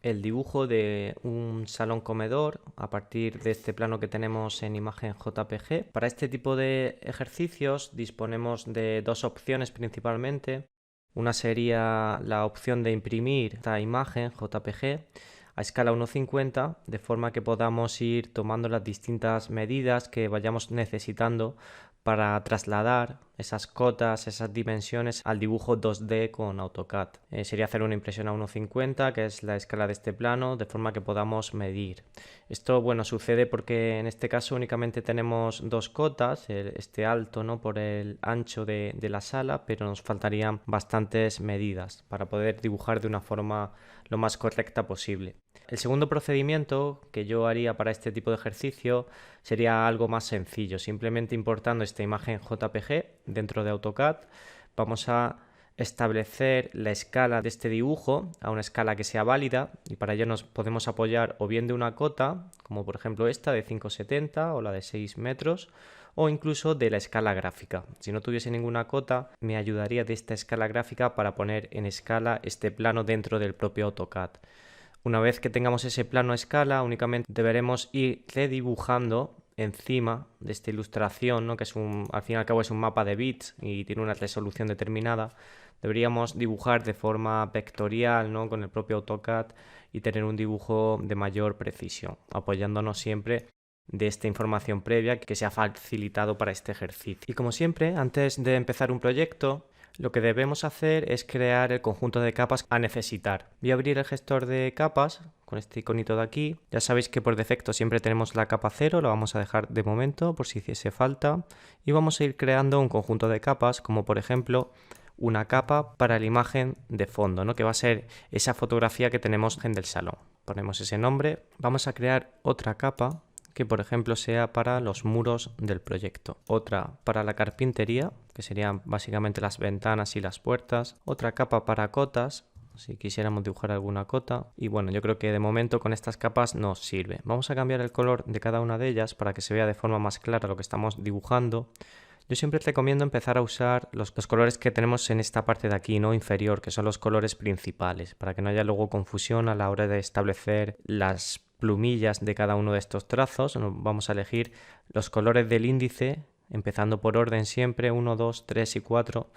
el dibujo de un salón comedor a partir de este plano que tenemos en imagen JPG. Para este tipo de ejercicios disponemos de dos opciones principalmente. Una sería la opción de imprimir esta imagen JPG a escala 1:50, de forma que podamos ir tomando las distintas medidas que vayamos necesitando para trasladar esas cotas, esas dimensiones al dibujo 2D con AutoCAD. Sería hacer una impresión a 1:50, que es la escala de este plano, de forma que podamos medir. Esto, bueno, sucede porque en este caso únicamente tenemos dos cotas, este alto, ¿no?, por el ancho de la sala, pero nos faltarían bastantes medidas para poder dibujar de una forma lo más correcta posible. El segundo procedimiento que yo haría para este tipo de ejercicio sería algo más sencillo. Simplemente importando esta imagen JPG dentro de AutoCAD, vamos a establecer la escala de este dibujo a una escala que sea válida, y para ello nos podemos apoyar o bien de una cota, como por ejemplo esta de 5,70 o la de 6 metros, o incluso de la escala gráfica. Si no tuviese ninguna cota, me ayudaría de esta escala gráfica para poner en escala este plano dentro del propio AutoCAD. Una vez que tengamos ese plano a escala, únicamente deberemos ir redibujando encima de esta ilustración, ¿no?, que al fin y al cabo es un mapa de bits y tiene una resolución determinada. Deberíamos dibujar de forma vectorial, ¿no?, con el propio AutoCAD, y tener un dibujo de mayor precisión, apoyándonos siempre de esta información previa que se ha facilitado para este ejercicio. Y como siempre, antes de empezar un proyecto, lo que debemos hacer es crear el conjunto de capas a necesitar. Voy a abrir el gestor de capas con este iconito de aquí. Ya sabéis que por defecto siempre tenemos la capa 0, la vamos a dejar de momento por si hiciese falta. Y vamos a ir creando un conjunto de capas, como por ejemplo una capa para la imagen de fondo, ¿no?, que va a ser esa fotografía que tenemos en el salón. Ponemos ese nombre. Vamos a crear otra capa que por ejemplo sea para los muros del proyecto, otra para la carpintería, que serían básicamente las ventanas y las puertas, otra capa para cotas, si quisiéramos dibujar alguna cota, y bueno, yo creo que de momento con estas capas nos sirve. Vamos a cambiar el color de cada una de ellas para que se vea de forma más clara lo que estamos dibujando. Yo siempre recomiendo empezar a usar los colores que tenemos en esta parte de aquí, ¿no?, inferior, que son los colores principales, para que no haya luego confusión a la hora de establecer las plumillas de cada uno de estos trazos. Vamos a elegir los colores del índice, empezando por orden siempre, 1, 2, 3 y 4,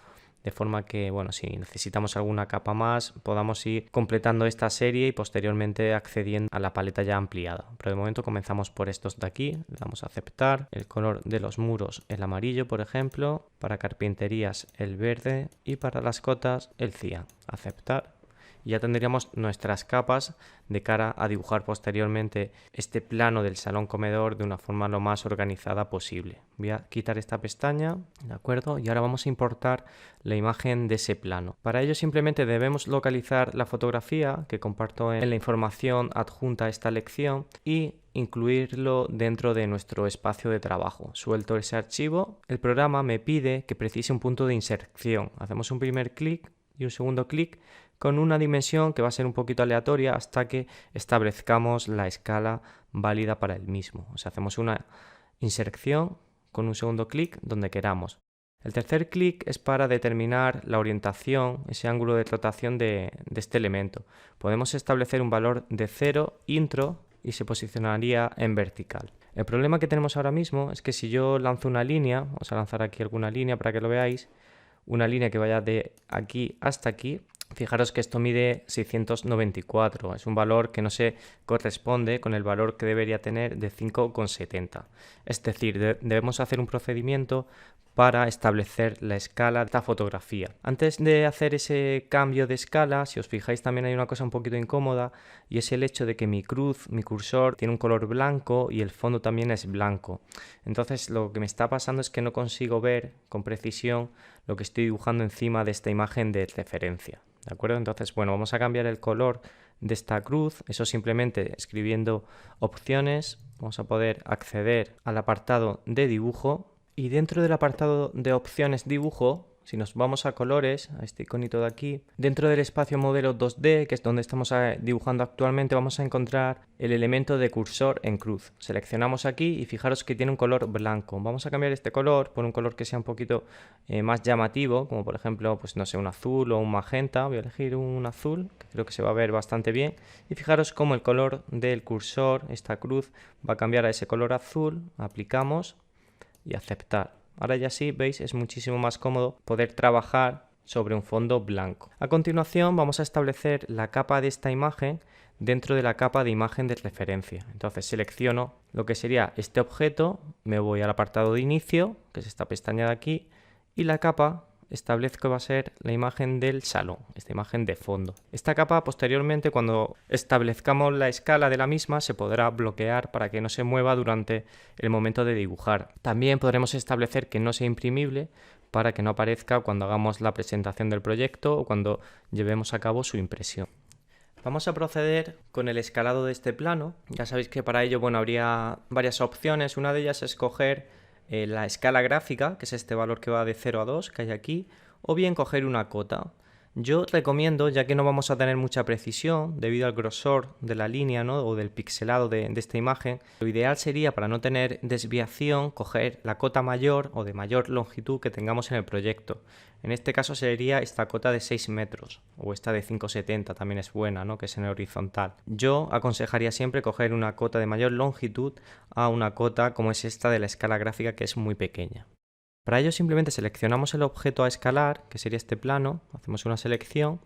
de forma que, bueno, si necesitamos alguna capa más, podamos ir completando esta serie y posteriormente accediendo a la paleta ya ampliada. Pero de momento comenzamos por estos de aquí, le damos a aceptar. El color de los muros, el amarillo, por ejemplo, para carpinterías el verde y para las cotas el cian. Aceptar. Y ya tendríamos nuestras capas de cara a dibujar posteriormente este plano del salón comedor de una forma lo más organizada posible. Voy a quitar esta pestaña, ¿de acuerdo? Y ahora vamos a importar la imagen de ese plano. Para ello simplemente debemos localizar la fotografía que comparto en la información adjunta a esta lección y incluirlo dentro de nuestro espacio de trabajo. Suelto ese archivo. El programa me pide que precise un punto de inserción. Hacemos un primer clic y un segundo clic con una dimensión que va a ser un poquito aleatoria hasta que establezcamos la escala válida para el mismo. O sea, hacemos una inserción con un segundo clic donde queramos. El tercer clic es para determinar la orientación, ese ángulo de rotación de este elemento. Podemos establecer un valor de 0 intro y se posicionaría en vertical. El problema que tenemos ahora mismo es que si yo lanzo una línea, vamos a lanzar aquí alguna línea para que lo veáis, una línea que vaya de aquí hasta aquí, fijaros que esto mide 694, es un valor que no se corresponde con el valor que debería tener de 5,70. Es decir, debemos hacer un procedimiento para establecer la escala de esta fotografía. Antes de hacer ese cambio de escala, si os fijáis, también hay una cosa un poquito incómoda, y es el hecho de que mi cursor, tiene un color blanco y el fondo también es blanco. Entonces lo que me está pasando es que no consigo ver con precisión lo que estoy dibujando encima de esta imagen de referencia. ¿De acuerdo? Entonces, bueno, vamos a cambiar el color de esta cruz. Eso simplemente escribiendo opciones. Vamos a poder acceder al apartado de dibujo. Y dentro del apartado de opciones dibujo, si nos vamos a colores, a este iconito de aquí, dentro del espacio modelo 2D, que es donde estamos dibujando actualmente, vamos a encontrar el elemento de cursor en cruz. Seleccionamos aquí y fijaros que tiene un color blanco. Vamos a cambiar este color por un color que sea un poquito más llamativo, como por ejemplo, pues no sé, un azul o un magenta. Voy a elegir un azul, que creo que se va a ver bastante bien. Y fijaros cómo el color del cursor, esta cruz, va a cambiar a ese color azul. Aplicamos y aceptar. Ahora ya sí, veis, es muchísimo más cómodo poder trabajar sobre un fondo blanco. A continuación vamos a establecer la capa de esta imagen dentro de la capa de imagen de referencia. Entonces selecciono lo que sería este objeto, me voy al apartado de inicio, que es esta pestaña de aquí, y la capa establezco que va a ser la imagen del salón, esta imagen de fondo. Esta capa posteriormente, cuando establezcamos la escala de la misma, se podrá bloquear para que no se mueva durante el momento de dibujar. También podremos establecer que no sea imprimible para que no aparezca cuando hagamos la presentación del proyecto o cuando llevemos a cabo su impresión. Vamos a proceder con el escalado de este plano. Ya sabéis que para ello, habría varias opciones. Una de ellas es coger la escala gráfica, que es este valor que va de 0 a 2 que hay aquí, o bien coger una cota. Yo recomiendo, ya que no vamos a tener mucha precisión debido al grosor de la línea, ¿no?, o del pixelado de esta imagen, lo ideal sería, para no tener desviación, coger la cota mayor o de mayor longitud que tengamos en el proyecto. En este caso sería esta cota de 6 metros o esta de 5,70, también es buena, ¿no?, que es en horizontal. Yo aconsejaría siempre coger una cota de mayor longitud a una cota como es esta de la escala gráfica, que es muy pequeña. Para ello simplemente seleccionamos el objeto a escalar, que sería este plano, hacemos una selección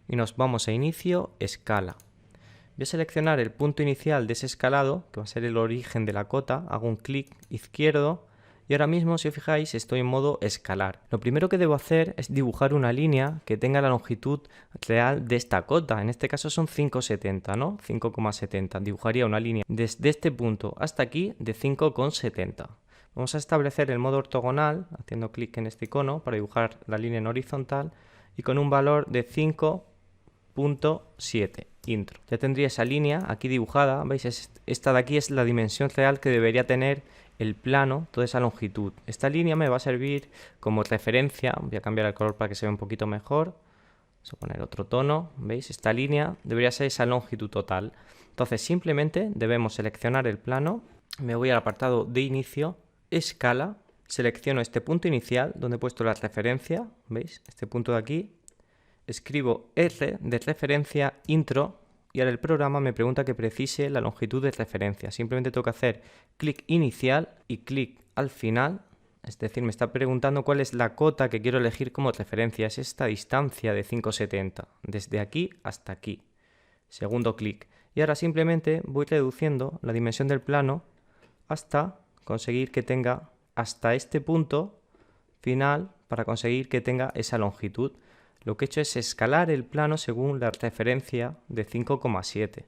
y nos vamos a inicio, escala. Voy a seleccionar el punto inicial de ese escalado, que va a ser el origen de la cota, hago un clic izquierdo y ahora mismo, si os fijáis, estoy en modo escalar. Lo primero que debo hacer es dibujar una línea que tenga la longitud real de esta cota, en este caso son 5,70, ¿no? 5,70. Dibujaría una línea desde este punto hasta aquí de 5,70. Vamos a establecer el modo ortogonal, haciendo clic en este icono para dibujar la línea en horizontal y con un valor de 5,7, intro. Ya tendría esa línea aquí dibujada, veis, esta de aquí es la dimensión real que debería tener el plano, toda esa longitud. Esta línea me va a servir como referencia, voy a cambiar el color para que se vea un poquito mejor, vamos a poner otro tono, veis, esta línea debería ser esa longitud total. Entonces simplemente debemos seleccionar el plano, me voy al apartado de inicio, escala, selecciono este punto inicial donde he puesto la referencia, ¿veis? Este punto de aquí, escribo R de referencia, intro, y ahora el programa me pregunta que precise la longitud de referencia. Simplemente tengo que hacer clic inicial y clic al final, es decir, me está preguntando cuál es la cota que quiero elegir como referencia. Es esta distancia de 5,70, desde aquí hasta aquí. Segundo clic. Y ahora simplemente voy reduciendo la dimensión del plano hasta conseguir que tenga hasta este punto final para conseguir que tenga esa longitud. Lo que he hecho es escalar el plano según la referencia de 5,7.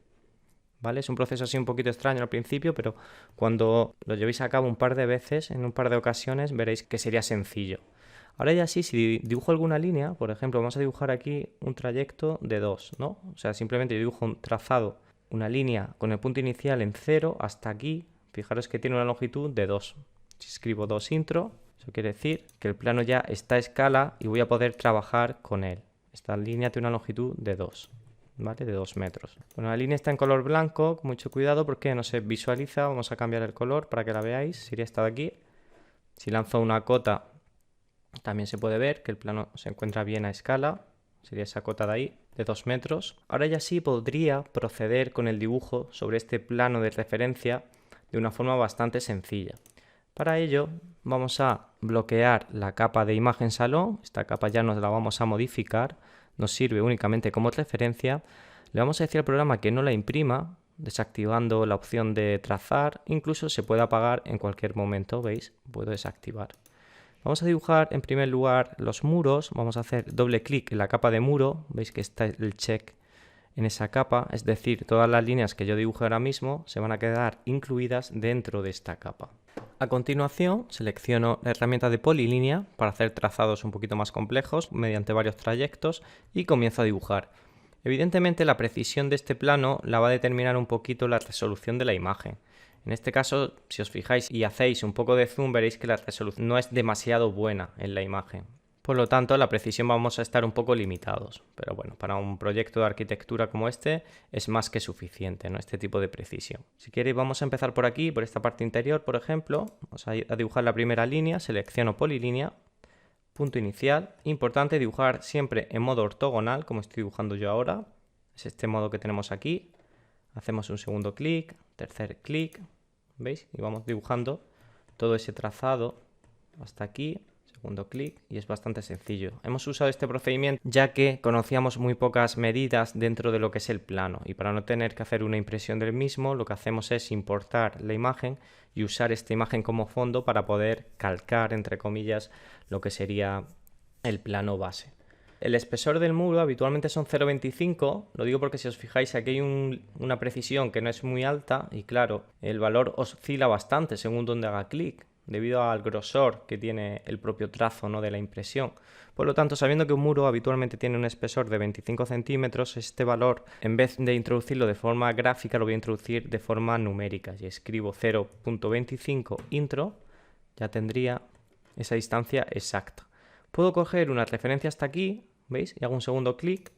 ¿Vale? Es un proceso así un poquito extraño al principio, pero cuando lo llevéis a cabo un par de veces, en un par de ocasiones, veréis que sería sencillo. Ahora ya sí, si dibujo alguna línea, por ejemplo, vamos a dibujar aquí un trayecto de 2, ¿no? O sea, simplemente yo dibujo un trazado, una línea con el punto inicial en 0 hasta aquí. Fijaros que tiene una longitud de 2. Si escribo 2 intro, eso quiere decir que el plano ya está a escala y voy a poder trabajar con él. Esta línea tiene una longitud de 2, ¿vale? De 2 metros. Bueno, la línea está en color blanco, con mucho cuidado porque no se visualiza. Vamos a cambiar el color para que la veáis. Sería esta de aquí. Si lanzo una cota, también se puede ver que el plano se encuentra bien a escala. Sería esa cota de ahí, de 2 metros. Ahora ya sí podría proceder con el dibujo sobre este plano de referencia de una forma bastante sencilla. Para ello vamos a bloquear la capa de imagen salón. Esta capa ya nos la vamos a modificar, nos sirve únicamente como referencia. Le vamos a decir al programa que no la imprima, desactivando la opción de trazar. Incluso se puede apagar en cualquier momento, ¿veis? Puedo desactivar. Vamos a dibujar en primer lugar los muros. Vamos a hacer doble clic en la capa de muro. Veis que está el check en esa capa, es decir, todas las líneas que yo dibuje ahora mismo se van a quedar incluidas dentro de esta capa. A continuación selecciono la herramienta de polilínea para hacer trazados un poquito más complejos mediante varios trayectos y comienzo a dibujar. Evidentemente la precisión de este plano la va a determinar un poquito la resolución de la imagen. En este caso, si os fijáis y hacéis un poco de zoom, veréis que la resolución no es demasiado buena en la imagen. Por lo tanto, la precisión vamos a estar un poco limitados. Pero bueno, para un proyecto de arquitectura como este es más que suficiente, ¿no? Este tipo de precisión. Si queréis, vamos a empezar por aquí, por esta parte interior, por ejemplo. Vamos a dibujar la primera línea, selecciono polilínea, punto inicial. Importante dibujar siempre en modo ortogonal, como estoy dibujando yo ahora. Es este modo que tenemos aquí. Hacemos un segundo clic, tercer clic, ¿veis? Y vamos dibujando todo ese trazado hasta aquí. Segundo clic, y es bastante sencillo. Hemos usado este procedimiento ya que conocíamos muy pocas medidas dentro de lo que es el plano, y para no tener que hacer una impresión del mismo, lo que hacemos es importar la imagen y usar esta imagen como fondo para poder calcar, entre comillas, lo que sería el plano base. El espesor del muro habitualmente son 0,25, lo digo porque si os fijáis aquí hay una precisión que no es muy alta y claro, el valor oscila bastante según donde haga clic, debido al grosor que tiene el propio trazo, ¿no?, de la impresión. Por lo tanto, sabiendo que un muro habitualmente tiene un espesor de 25 centímetros, este valor, en vez de introducirlo de forma gráfica, lo voy a introducir de forma numérica. Y escribo 0,25 intro, ya tendría esa distancia exacta. Puedo coger una referencia hasta aquí, ¿veis? Y hago un segundo clic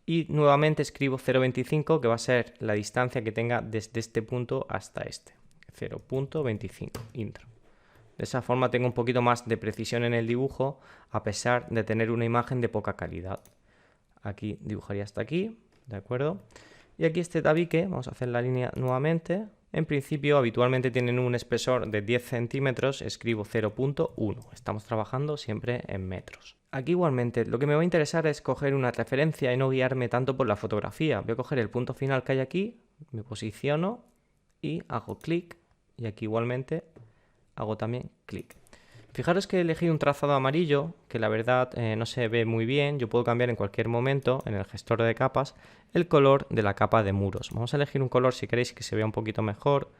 y nuevamente escribo 0,25, que va a ser la distancia que tenga desde este punto hasta este. 0,25 intro. De esa forma tengo un poquito más de precisión en el dibujo, a pesar de tener una imagen de poca calidad. Aquí dibujaría hasta aquí, ¿de acuerdo? Y aquí este tabique, vamos a hacer la línea nuevamente. En principio, habitualmente tienen un espesor de 10 centímetros, escribo 0,1. Estamos trabajando siempre en metros. Aquí igualmente, lo que me va a interesar es coger una referencia y no guiarme tanto por la fotografía. Voy a coger el punto final que hay aquí, me posiciono y hago clic. Y aquí igualmente hago también clic. Fijaros que he elegido un trazado amarillo, que la verdad no se ve muy bien. Yo puedo cambiar en cualquier momento, en el gestor de capas, el color de la capa de muros. Vamos a elegir un color si queréis que se vea un poquito mejor.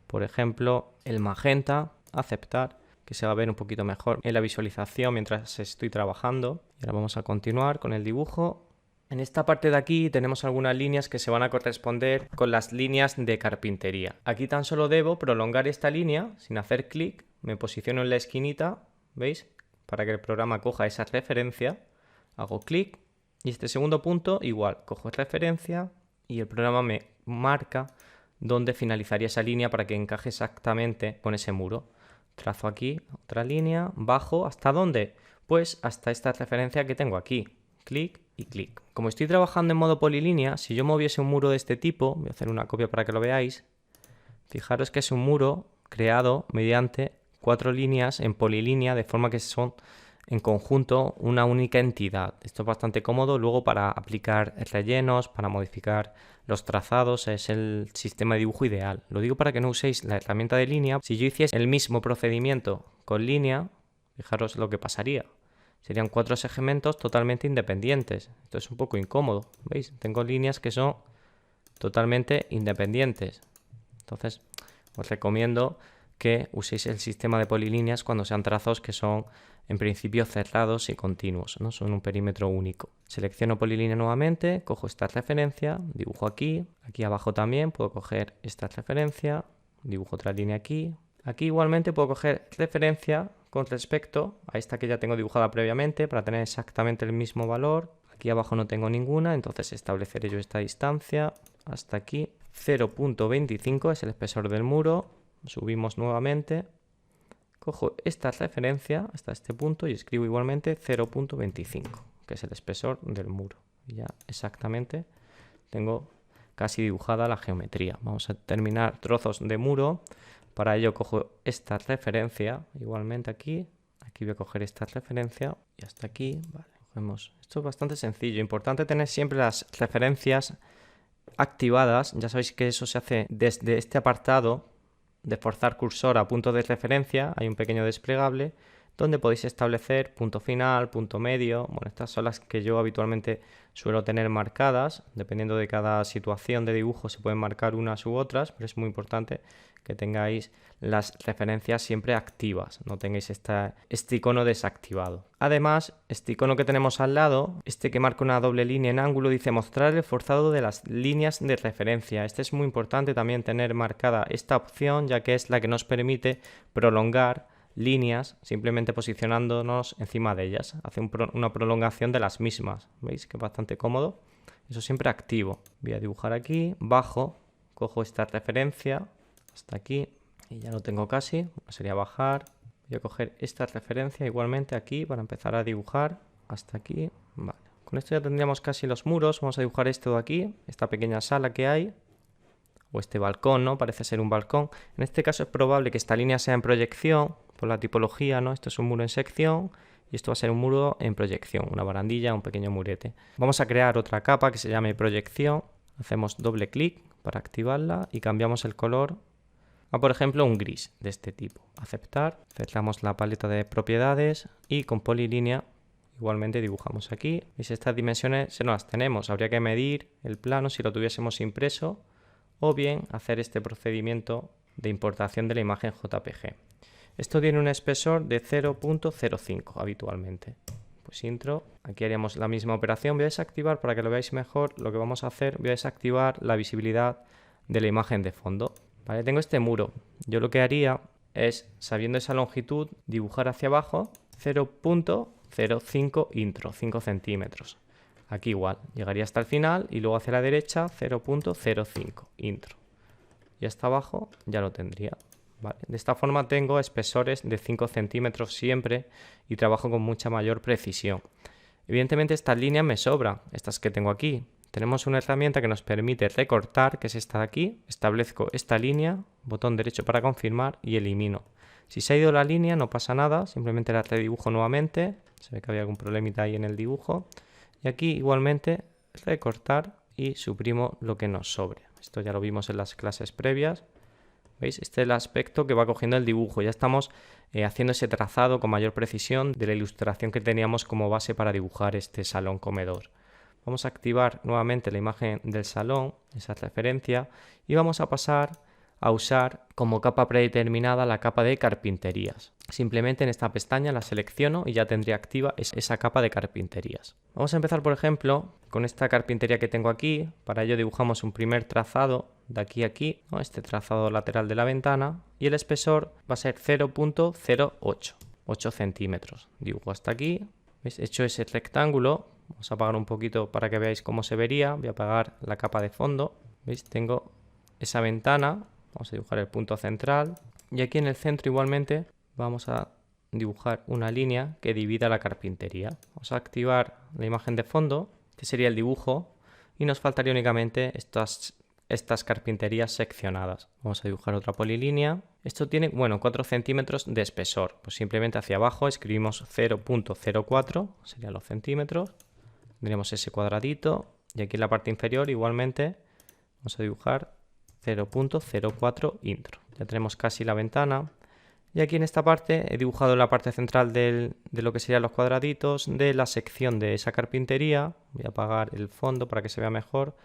Por ejemplo, el magenta, aceptar, que se va a ver un poquito mejor en la visualización mientras estoy trabajando. Y ahora vamos a continuar con el dibujo. En esta parte de aquí tenemos algunas líneas que se van a corresponder con las líneas de carpintería. Aquí tan solo debo prolongar esta línea sin hacer clic, me posiciono en la esquinita, ¿veis? Para que el programa coja esa referencia, hago clic y este segundo punto igual, cojo referencia y el programa me marca dónde finalizaría esa línea para que encaje exactamente con ese muro. Trazo aquí otra línea, bajo, ¿hasta dónde? Pues hasta esta referencia que tengo aquí, clic y clic. Como estoy trabajando en modo polilínea, si yo moviese un muro de este tipo, voy a hacer una copia para que lo veáis, fijaros que es un muro creado mediante 4 líneas en polilínea, de forma que son en conjunto una única entidad. Esto es bastante cómodo luego para aplicar rellenos, para modificar los trazados, es el sistema de dibujo ideal. Lo digo para que no uséis la herramienta de línea. Si yo hiciese el mismo procedimiento con línea, fijaros lo que pasaría. Serían 4 segmentos totalmente independientes. Esto es un poco incómodo, ¿veis? Tengo líneas que son totalmente independientes. Entonces, os recomiendo que uséis el sistema de polilíneas cuando sean trazos que son en principio cerrados y continuos, ¿no? Son un perímetro único. Selecciono polilínea nuevamente, cojo esta referencia, dibujo aquí, aquí abajo también puedo coger esta referencia, dibujo otra línea aquí. Aquí igualmente puedo coger referencia con respecto a esta que ya tengo dibujada previamente para tener exactamente el mismo valor. Aquí abajo no tengo ninguna, entonces estableceré yo esta distancia hasta aquí. 0,25 es el espesor del muro. Subimos nuevamente. Cojo esta referencia hasta este punto y escribo igualmente 0,25, que es el espesor del muro. Y ya exactamente tengo casi dibujada la geometría. Vamos a terminar trozos de muro. Para ello cojo esta referencia, igualmente aquí voy a coger esta referencia y hasta aquí, vale, cogemos. Esto es bastante sencillo, importante tener siempre las referencias activadas, ya sabéis que eso se hace desde este apartado de forzar cursor a punto de referencia, hay un pequeño desplegable donde podéis establecer punto final, punto medio. Bueno, estas son las que yo habitualmente suelo tener marcadas, dependiendo de cada situación de dibujo se pueden marcar unas u otras, pero es muy importante que tengáis las referencias siempre activas, no tengáis este icono desactivado. Además, este icono que tenemos al lado, este que marca una doble línea en ángulo, dice mostrar el forzado de las líneas de referencia. Este es muy importante también tener marcada esta opción, ya que es la que nos permite prolongar líneas simplemente posicionándonos encima de ellas. Hace una prolongación de las mismas. ¿Veis? Que es bastante cómodo. Eso siempre activo. Voy a dibujar aquí, bajo, cojo esta referencia hasta aquí y ya lo tengo casi. Sería bajar. Voy a coger esta referencia igualmente aquí para empezar a dibujar hasta aquí. Vale. Con esto ya tendríamos casi los muros. Vamos a dibujar esto de aquí, esta pequeña sala que hay. O este balcón, ¿no? Parece ser un balcón. En este caso es probable que esta línea sea en proyección por la tipología, ¿no? Esto es un muro en sección y esto va a ser un muro en proyección, una barandilla, un pequeño murete. Vamos a crear otra capa que se llame proyección. Hacemos doble clic para activarla y cambiamos el color a, por ejemplo, un gris de este tipo. Aceptar, cerramos la paleta de propiedades y con polilínea igualmente dibujamos aquí. ¿Veis? Estas dimensiones se no las tenemos. Habría que medir el plano si lo tuviésemos impreso o bien hacer este procedimiento de importación de la imagen JPG. Esto tiene un espesor de 0.05 habitualmente. Pues intro, aquí haríamos la misma operación. Voy a desactivar, para que lo veáis mejor, lo que vamos a hacer, voy a desactivar la visibilidad de la imagen de fondo. Vale, tengo este muro. Yo lo que haría es, sabiendo esa longitud, dibujar hacia abajo 0.05 intro, 5 centímetros. Aquí igual, llegaría hasta el final y luego hacia la derecha 0.05 intro. Y hasta abajo ya lo tendría. Vale. De esta forma tengo espesores de 5 centímetros siempre y trabajo con mucha mayor precisión. Evidentemente estas líneas me sobran, estas que tengo aquí. Tenemos una herramienta que nos permite recortar, que es esta de aquí. Establezco esta línea, botón derecho para confirmar y elimino. Si se ha ido la línea no pasa nada, simplemente la redibujo nuevamente. Se ve que había algún problemita ahí en el dibujo. Y aquí igualmente recortar y suprimo lo que nos sobre. Esto ya lo vimos en las clases previas. ¿Veis? Este es el aspecto que va cogiendo el dibujo. Ya estamos haciendo ese trazado con mayor precisión de la ilustración que teníamos como base para dibujar este salón comedor. Vamos a activar nuevamente la imagen del salón, esa referencia, y vamos a pasar a usar como capa predeterminada la capa de carpinterías. Simplemente en esta pestaña la selecciono y ya tendría activa esa capa de carpinterías. Vamos a empezar, por ejemplo, con esta carpintería que tengo aquí. Para ello dibujamos un primer trazado de aquí a aquí, ¿no? Este trazado lateral de la ventana, y el espesor va a ser 0.08, 8 centímetros. Dibujo hasta aquí. ¿Veis? Hecho ese rectángulo, vamos a apagar un poquito para que veáis cómo se vería. Voy a apagar la capa de fondo. ¿Veis? Tengo esa ventana. Vamos a dibujar el punto central y aquí en el centro igualmente vamos a dibujar una línea que divida la carpintería. Vamos a activar la imagen de fondo, que sería el dibujo, y nos faltaría únicamente estas carpinterías seccionadas. Vamos a dibujar otra polilínea. Esto tiene, 4 centímetros de espesor. Pues simplemente hacia abajo escribimos 0.04, serían los centímetros. Tendremos ese cuadradito y aquí en la parte inferior igualmente vamos a dibujar 0.04 intro. Ya tenemos casi la ventana. Y aquí en esta parte he dibujado la parte central de lo que serían los cuadraditos de la sección de esa carpintería. Voy a apagar el fondo para que se vea mejor.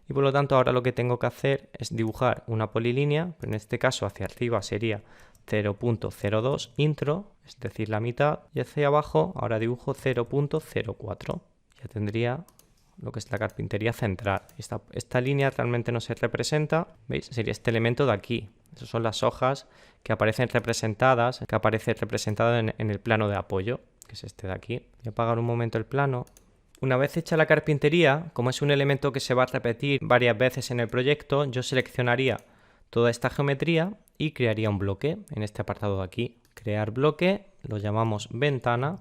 Y por lo tanto ahora lo que tengo que hacer es dibujar una polilínea, pero en este caso hacia arriba sería 0.02 intro, es decir, la mitad. Y hacia abajo ahora dibujo 0.04. Ya tendría lo que es la carpintería central. Esta línea realmente no se representa, ¿veis? Sería este elemento de aquí. Esas son las hojas que aparecen representadas, que aparece representado en el plano de apoyo, que es este de aquí. Voy a apagar un momento el plano. Una vez hecha la carpintería, como es un elemento que se va a repetir varias veces en el proyecto, yo seleccionaría toda esta geometría y crearía un bloque en este apartado de aquí. Crear bloque, lo llamamos ventana,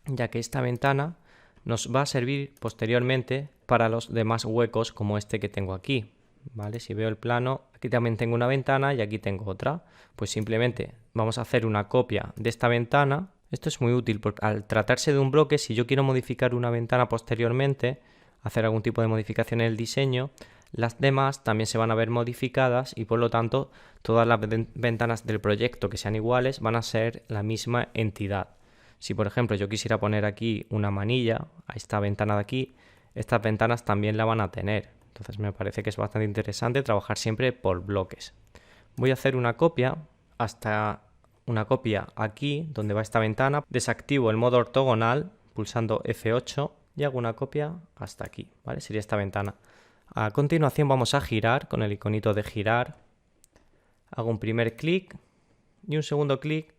ya que esta ventana nos va a servir posteriormente para los demás huecos como este que tengo aquí, ¿vale? Si veo el plano, aquí también tengo una ventana y aquí tengo otra. Pues simplemente vamos a hacer una copia de esta ventana. Esto es muy útil porque al tratarse de un bloque, si yo quiero modificar una ventana posteriormente, hacer algún tipo de modificación en el diseño, las demás también se van a ver modificadas y por lo tanto todas las ventanas del proyecto que sean iguales van a ser la misma entidad. Si por ejemplo yo quisiera poner aquí una manilla a esta ventana de aquí, estas ventanas también la van a tener. Entonces me parece que es bastante interesante trabajar siempre por bloques. Voy a hacer una copia hasta una copia aquí donde va esta ventana. Desactivo el modo ortogonal pulsando F8 y hago una copia hasta aquí, ¿vale? Sería esta ventana. A continuación vamos a girar con el iconito de girar. Hago un primer clic y un segundo clic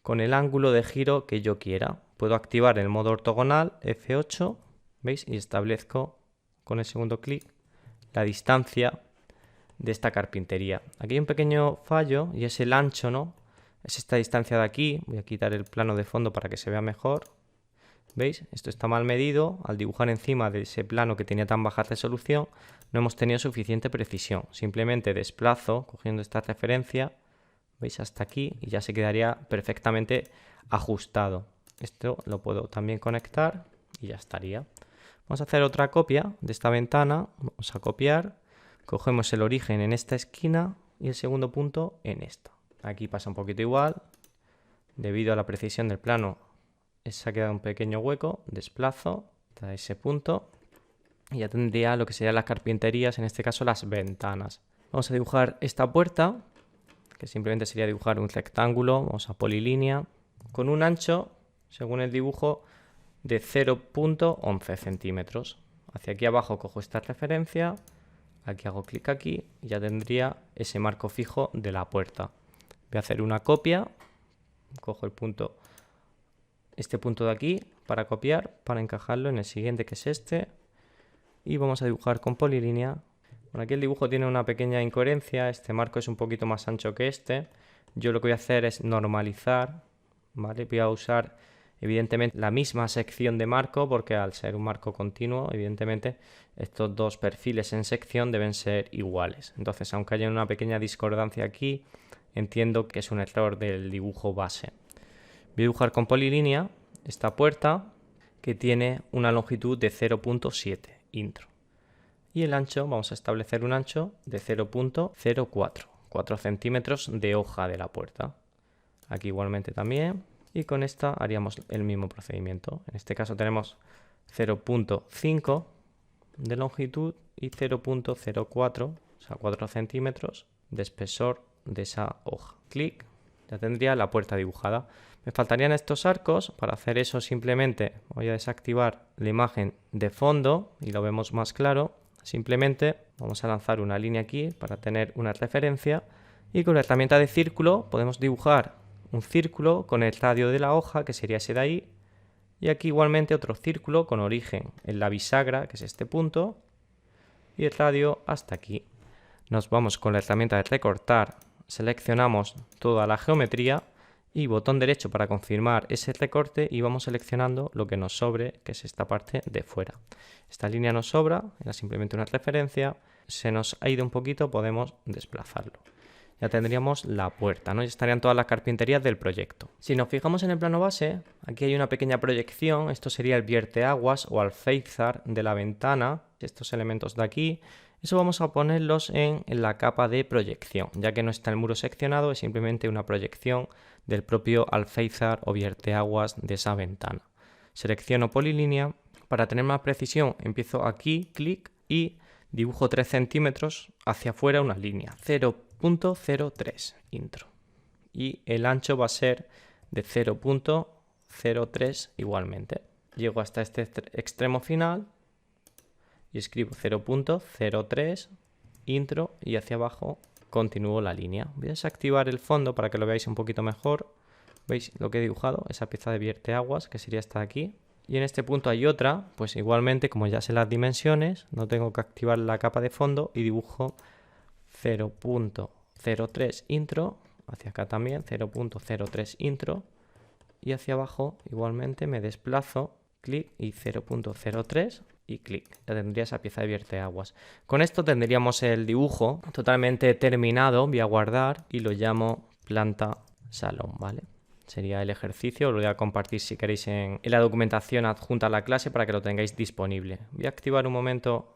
con el ángulo de giro que yo quiera. Puedo activar el modo ortogonal, F8, ¿veis? Y establezco con el segundo clic la distancia de esta carpintería. Aquí hay un pequeño fallo y es el ancho, ¿no? Es esta distancia de aquí. Voy a quitar el plano de fondo para que se vea mejor. ¿Veis? Esto está mal medido. Al dibujar encima de ese plano que tenía tan baja resolución, no hemos tenido suficiente precisión. Simplemente desplazo, cogiendo esta referencia, ¿veis? Hasta aquí y ya se quedaría perfectamente ajustado. Esto lo puedo también conectar y ya estaría. Vamos a hacer otra copia de esta ventana. Vamos a copiar. Cogemos el origen en esta esquina y el segundo punto en esta. Aquí pasa un poquito igual. Debido a la precisión del plano, se ha quedado un pequeño hueco. Desplazo hasta ese punto y ya tendría lo que serían las carpinterías, en este caso las ventanas. Vamos a dibujar esta puerta, que simplemente sería dibujar un rectángulo. Vamos a polilínea con un ancho, según el dibujo, de 0,11 centímetros. Hacia aquí abajo cojo esta referencia, aquí hago clic aquí y ya tendría ese marco fijo de la puerta. Voy a hacer una copia, cojo el punto, este punto de aquí para copiar, para encajarlo en el siguiente, que es este, y vamos a dibujar con polilínea. Bueno, aquí el dibujo tiene una pequeña incoherencia, este marco es un poquito más ancho que este. Yo lo que voy a hacer es normalizar, ¿vale? Voy a usar evidentemente la misma sección de marco, porque al ser un marco continuo, evidentemente estos dos perfiles en sección deben ser iguales. Entonces, aunque haya una pequeña discordancia aquí, entiendo que es un error del dibujo base. Voy a dibujar con polilínea esta puerta que tiene una longitud de 0,7 intro. Y el ancho, vamos a establecer un ancho de 0,04, 4 centímetros de hoja de la puerta. Aquí igualmente también. Y con esta haríamos el mismo procedimiento. En este caso tenemos 0,5 de longitud y 0,04, o sea 4 centímetros de espesor de esa hoja. Clic, ya tendría la puerta dibujada. Me faltarían estos arcos. Para hacer eso simplemente voy a desactivar la imagen de fondo y lo vemos más claro. Simplemente vamos a lanzar una línea aquí para tener una referencia y con la herramienta de círculo podemos dibujar un círculo con el radio de la hoja, que sería ese de ahí, y aquí igualmente otro círculo con origen en la bisagra, que es este punto, y el radio hasta aquí. Nos vamos con la herramienta de recortar, seleccionamos toda la geometría y botón derecho para confirmar ese recorte y vamos seleccionando lo que nos sobre, que es esta parte de fuera. Esta línea nos sobra, era simplemente una referencia, se nos ha ido un poquito, podemos desplazarlo. Ya tendríamos la puerta, ¿no? Ya estarían todas las carpinterías del proyecto. Si nos fijamos en el plano base, aquí hay una pequeña proyección. Esto sería el vierteaguas o alféizar de la ventana. Estos elementos de aquí, eso vamos a ponerlos en la capa de proyección, ya que no está el muro seccionado, es simplemente una proyección del propio alféizar o vierteaguas de esa ventana. Selecciono polilínea. Para tener más precisión, empiezo aquí, clic, y dibujo 3 centímetros hacia afuera una línea, 0,03 intro. Y el ancho va a ser de 0,03 igualmente. Llego hasta este extremo final y escribo 0,03 intro y hacia abajo continúo la línea. Voy a desactivar el fondo para que lo veáis un poquito mejor. ¿Veis lo que he dibujado? Esa pieza de vierteaguas, que sería esta de aquí. Y en este punto hay otra, pues igualmente, como ya sé las dimensiones, no tengo que activar la capa de fondo y dibujo 0,03 intro, hacia acá también 0,03 intro y hacia abajo igualmente me desplazo, clic y 0,03 y clic. Ya tendría esa pieza de vierteaguas. Con esto tendríamos el dibujo totalmente terminado. Voy a guardar y lo llamo planta salón, ¿vale? Sería el ejercicio, lo voy a compartir si queréis en la documentación adjunta a la clase para que lo tengáis disponible. Voy a activar un momento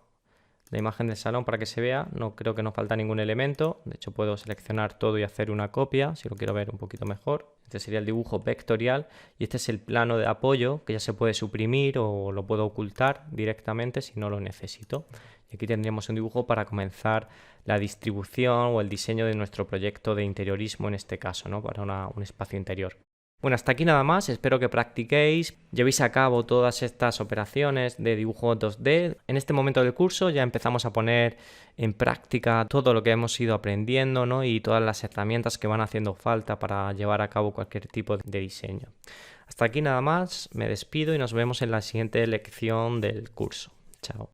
la imagen del salón para que se vea. No creo que nos falta ningún elemento. De hecho, puedo seleccionar todo y hacer una copia si lo quiero ver un poquito mejor. Este sería el dibujo vectorial y este es el plano de apoyo que ya se puede suprimir o lo puedo ocultar directamente si no lo necesito. Y aquí tendríamos un dibujo para comenzar la distribución o el diseño de nuestro proyecto de interiorismo en este caso, ¿no? Para un espacio interior. Bueno, hasta aquí nada más, espero que practiquéis, llevéis a cabo todas estas operaciones de dibujo 2D. En este momento del curso ya empezamos a poner en práctica todo lo que hemos ido aprendiendo, ¿no? Y todas las herramientas que van haciendo falta para llevar a cabo cualquier tipo de diseño. Hasta aquí nada más, me despido y nos vemos en la siguiente lección del curso. Chao.